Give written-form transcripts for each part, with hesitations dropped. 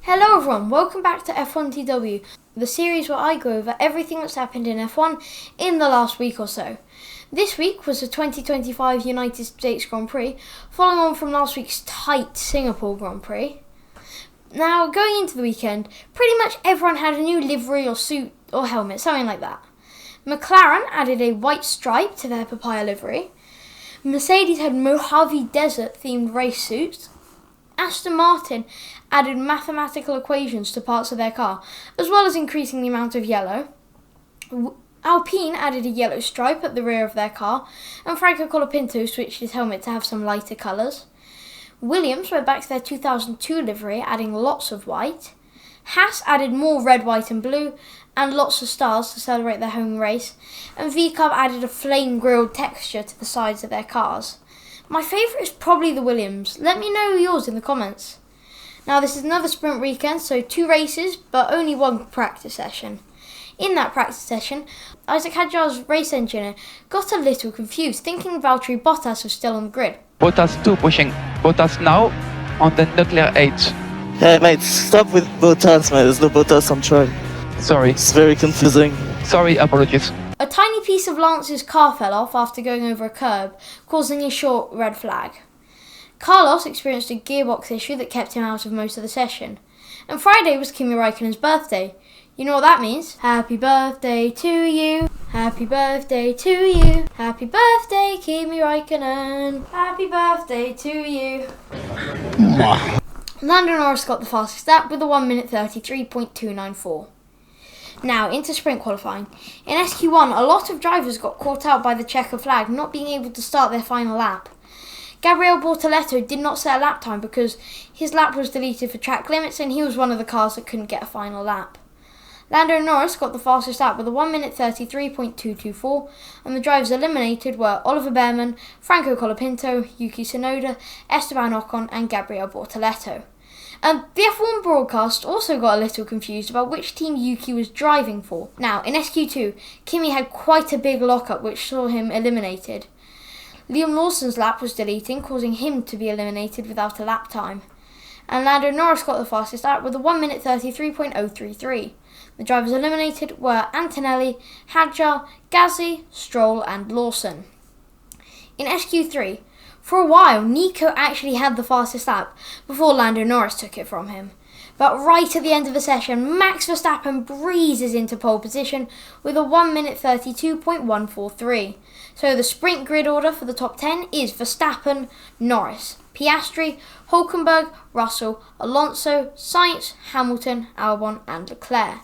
Hello everyone, welcome back to F1TW, the series where I go over everything that's happened in F1 in the last week or so. This week was the 2025 United States Grand Prix, following on from last week's tight Singapore Grand Prix. Now, going into the weekend, pretty much everyone had a new livery or suit or helmet, something like that. McLaren added a white stripe to their papaya livery. Mercedes had Mojave Desert themed race suits. Aston Martin added mathematical equations to parts of their car, as well as increasing the amount of yellow. Alpine added a yellow stripe at the rear of their car, and Franco Colapinto switched his helmet to have some lighter colours. Williams went back to their 2002 livery, adding lots of white. Haas added more red, white and blue, and lots of stars to celebrate their home race, and VCARB added a flame-grilled texture to the sides of their cars. My favourite is probably the Williams. Let me know yours in the comments. Now this is another sprint weekend, so 2 races, but only 1 practice session. In that practice session, Isaac Hadjar's race engineer got a little confused, thinking Valtteri Bottas was still on the grid. Bottas 2 pushing. Bottas now on the Leclerc 8. Hey mate, stop with Bottas mate, there's no Bottas on track. Sorry. It's very confusing. Sorry, apologies. A tiny piece of Lance's car fell off after going over a curb, causing a short red flag. Carlos experienced a gearbox issue that kept him out of most of the session. And Friday was Kimi Räikkönen's birthday. You know what that means? Happy birthday to you. Happy birthday to you. Happy birthday, Kimi Räikkönen. Happy birthday to you. Lando Norris got the fastest lap with a 1 minute 33.294. Now, into sprint qualifying. In SQ1, a lot of drivers got caught out by the Checo flag, not being able to start their final lap. Gabriel Bortoleto did not set a lap time because his lap was deleted for track limits and he was one of the cars that couldn't get a final lap. Lando Norris got the fastest lap with a 1 minute 33.224, and the drivers eliminated were Oliver Behrman, Franco Colapinto, Yuki Tsunoda, Esteban Ocon and Gabriel Bortoleto. The F1 broadcast also got a little confused about which team Yuki was driving for. Now, in SQ2, Kimi had quite a big lockup which saw him eliminated. Liam Lawson's lap was deleting, causing him to be eliminated without a lap time. And Lando Norris got the fastest lap with a 1 minute 33.033. The drivers eliminated were Antonelli, Hadjar, Gasly, Stroll and Lawson. In SQ3, for a while, Nico actually had the fastest lap before Lando Norris took it from him. But right at the end of the session, Max Verstappen breezes into pole position with a 1 minute 32.143. So the sprint grid order for the top 10 is Verstappen, Norris, Piastri, Hülkenberg, Russell, Alonso, Sainz, Hamilton, Albon and Leclerc.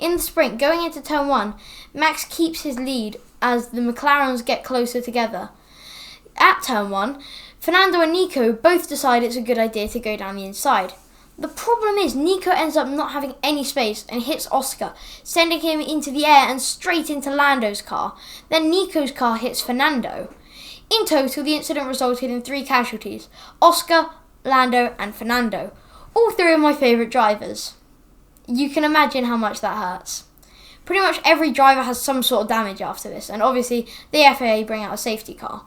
In the sprint, going into turn 1, Max keeps his lead as the McLarens get closer together. At turn 1, Fernando and Nico both decide it's a good idea to go down the inside. The problem is Nico ends up not having any space and hits Oscar, sending him into the air and straight into Lando's car. Then Nico's car hits Fernando. In total, the incident resulted in 3 casualties: Oscar, Lando and Fernando. All 3 of my favourite drivers. You can imagine how much that hurts. Pretty much every driver has some sort of damage after this, and obviously the FAA bring out a safety car.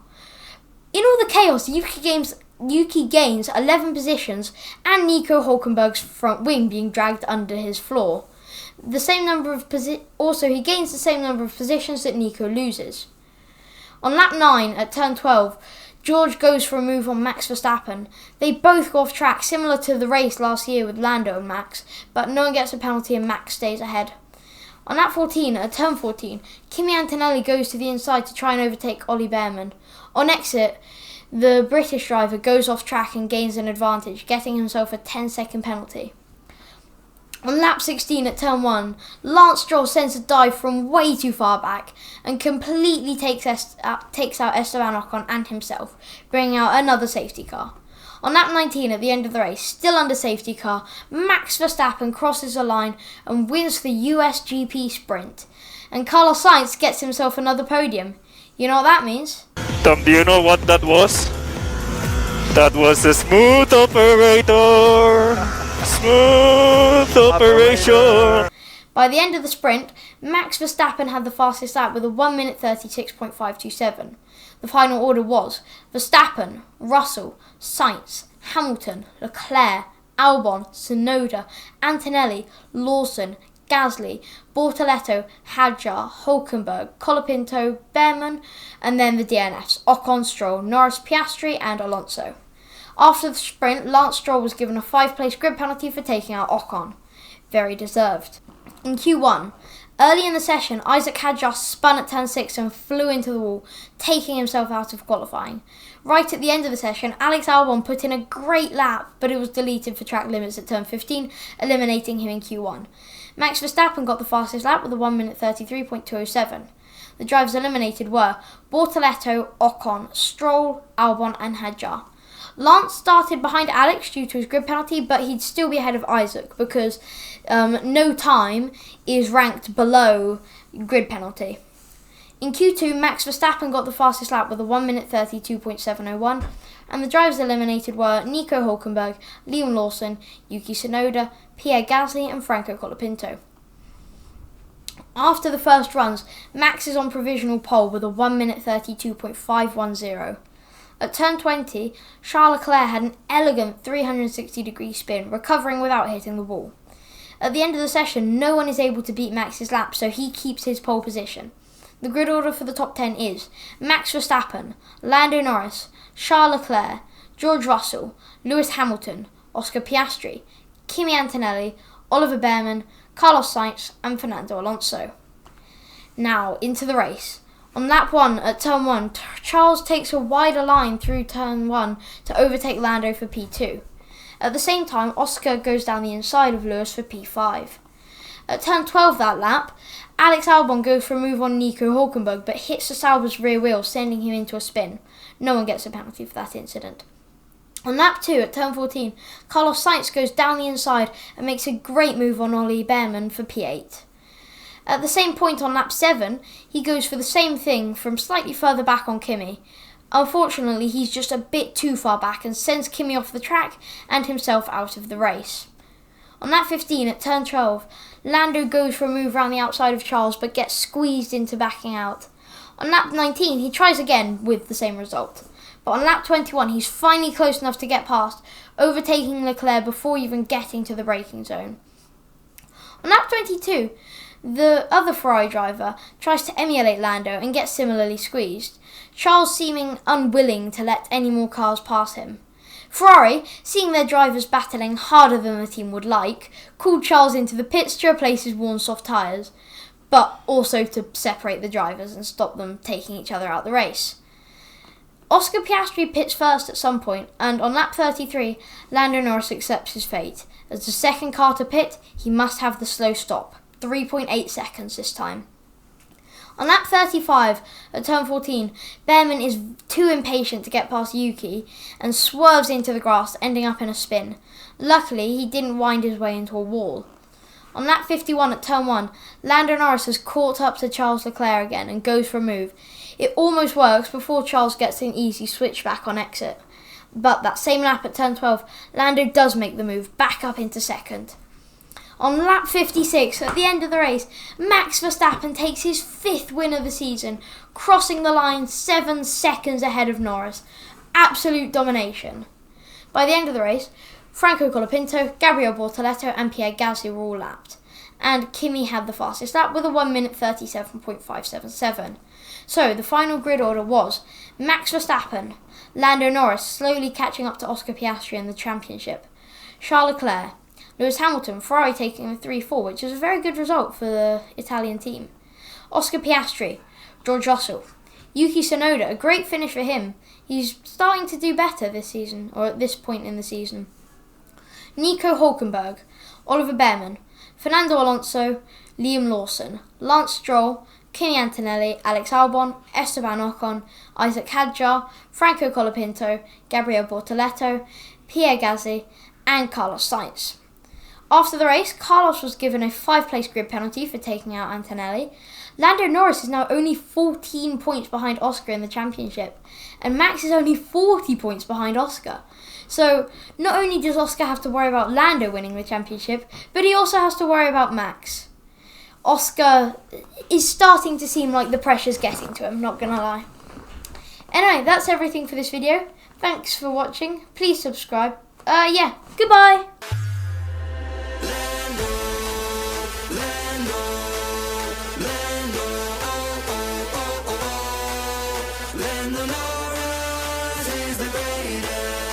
In all the chaos, Yuki gains 11 positions and Nico Hülkenberg's front wing being dragged under his floor. The same number of he gains the same number of positions that Nico loses. On lap 9 at turn 12, George goes for a move on Max Verstappen. They both go off track, similar to the race last year with Lando and Max, but no one gets a penalty and Max stays ahead. On lap 14 at turn 14, Kimi Antonelli goes to the inside to try and overtake Ollie Behrman. On exit, the British driver goes off track and gains an advantage, getting himself a 10-second penalty. On lap 16 at turn 1, Lance Stroll sends a dive from way too far back and completely takes out Esteban Ocon and himself, bringing out another safety car. On lap 19 at the end of the race, still under safety car, Max Verstappen crosses the line and wins the US GP sprint. And Carlos Sainz gets himself another podium. You know what that means? Tom, do you know what that was? That was a smooth operator. Smooth operation. By the end of the sprint, Max Verstappen had the fastest lap with a 1 minute 36.527. The final order was Verstappen, Russell, Sainz, Hamilton, Leclerc, Albon, Tsunoda, Antonelli, Lawson, Gasly, Bortoleto, Hadjar, Hulkenberg, Colapinto, Behrman, and then the DNFs, Ocon, Stroll, Norris, Piastri and Alonso. After the sprint, Lance Stroll was given a 5-place grid penalty for taking out Ocon. Very deserved. In Q1, early in the session, Isaac Hadjar spun at turn 6 and flew into the wall, taking himself out of qualifying. Right at the end of the session, Alex Albon put in a great lap, but it was deleted for track limits at turn 15, eliminating him in Q1. Max Verstappen got the fastest lap with a 1 minute 33.207. The drivers eliminated were Bortoleto, Ocon, Stroll, Albon and Hadjar. Lance started behind Alex due to his grid penalty, but he'd still be ahead of Isaac because no time is ranked below grid penalty. In Q2, Max Verstappen got the fastest lap with a 1 minute 32.701, and the drivers eliminated were Nico Hulkenberg, Liam Lawson, Yuki Tsunoda, Pierre Gasly and Franco Colapinto. After the first runs, Max is on provisional pole with a 1 minute 32.510. At turn 20, Charles Leclerc had an elegant 360-degree spin, recovering without hitting the wall. At the end of the session, no one is able to beat Max's lap, so he keeps his pole position. The grid order for the top 10 is Max Verstappen, Lando Norris, Charles Leclerc, George Russell, Lewis Hamilton, Oscar Piastri, Kimi Antonelli, Oliver Behrman, Carlos Sainz and Fernando Alonso. Now, into the race. On lap 1 at turn 1, Charles takes a wider line through turn 1 to overtake Lando for P2. At the same time, Oscar goes down the inside of Lewis for P5. At turn 12 that lap, Alex Albon goes for a move on Nico Hulkenberg but hits the Sauber's rear wheel, sending him into a spin. No one gets a penalty for that incident. On lap 2 at turn 14, Carlos Sainz goes down the inside and makes a great move on Ollie Behrman for P8. At the same point on lap 7, he goes for the same thing from slightly further back on Kimi. Unfortunately, he's just a bit too far back and sends Kimi off the track and himself out of the race. On lap 15 at turn 12, Lando goes for a move around the outside of Charles but gets squeezed into backing out. On lap 19, he tries again with the same result. But on lap 21, he's finally close enough to get past, overtaking Leclerc before even getting to the braking zone. On lap 22, the other Ferrari driver tries to emulate Lando and gets similarly squeezed, Charles seeming unwilling to let any more cars pass him. Ferrari, seeing their drivers battling harder than the team would like, called Charles into the pits to replace his worn soft tyres, but also to separate the drivers and stop them taking each other out the race. Oscar Piastri pits first at some point, and on lap 33, Lando Norris accepts his fate. As the second car to pit, he must have the slow stop, 3.8 seconds this time. On lap 35, at turn 14, Behrman is too impatient to get past Yuki and swerves into the grass, ending up in a spin. Luckily, he didn't wind his way into a wall. On lap 51 at turn 1, Lando Norris has caught up to Charles Leclerc again and goes for a move. It almost works before Charles gets an easy switchback on exit. But that same lap at turn 12, Lando does make the move back up into second. On lap 56, at the end of the race, Max Verstappen takes his 5th win of the season, crossing the line 7 seconds ahead of Norris. Absolute domination. By the end of the race, Franco Colapinto, Gabriel Bortoleto and Pierre Gasly were all lapped, and Kimi had the fastest lap with a 1 minute 37.577. So the final grid order was Max Verstappen, Lando Norris slowly catching up to Oscar Piastri in the championship, Charles Leclerc, Lewis Hamilton, Ferrari taking a 3-4, which is a very good result for the Italian team, Oscar Piastri, George Russell, Yuki Tsunoda, a great finish for him. He's starting to do better this season, or at this point in the season. Nico Hulkenberg, Oliver Behrman, Fernando Alonso, Liam Lawson, Lance Stroll, Kimi Antonelli, Alex Albon, Esteban Ocon, Isaac Hadjar, Franco Colapinto, Gabriel Bortoleto, Pierre Gasly and Carlos Sainz. After the race, Carlos was given a 5-place grid penalty for taking out Antonelli. Lando Norris is now only 14 points behind Oscar in the championship, and Max is only 40 points behind Oscar. So, not only does Oscar have to worry about Lando winning the championship, but he also has to worry about Max. Oscar is starting to seem like the pressure's getting to him, not gonna lie. Anyway, that's everything for this video. Thanks for watching. Please subscribe. Yeah, goodbye. Lando Norris is the greatest.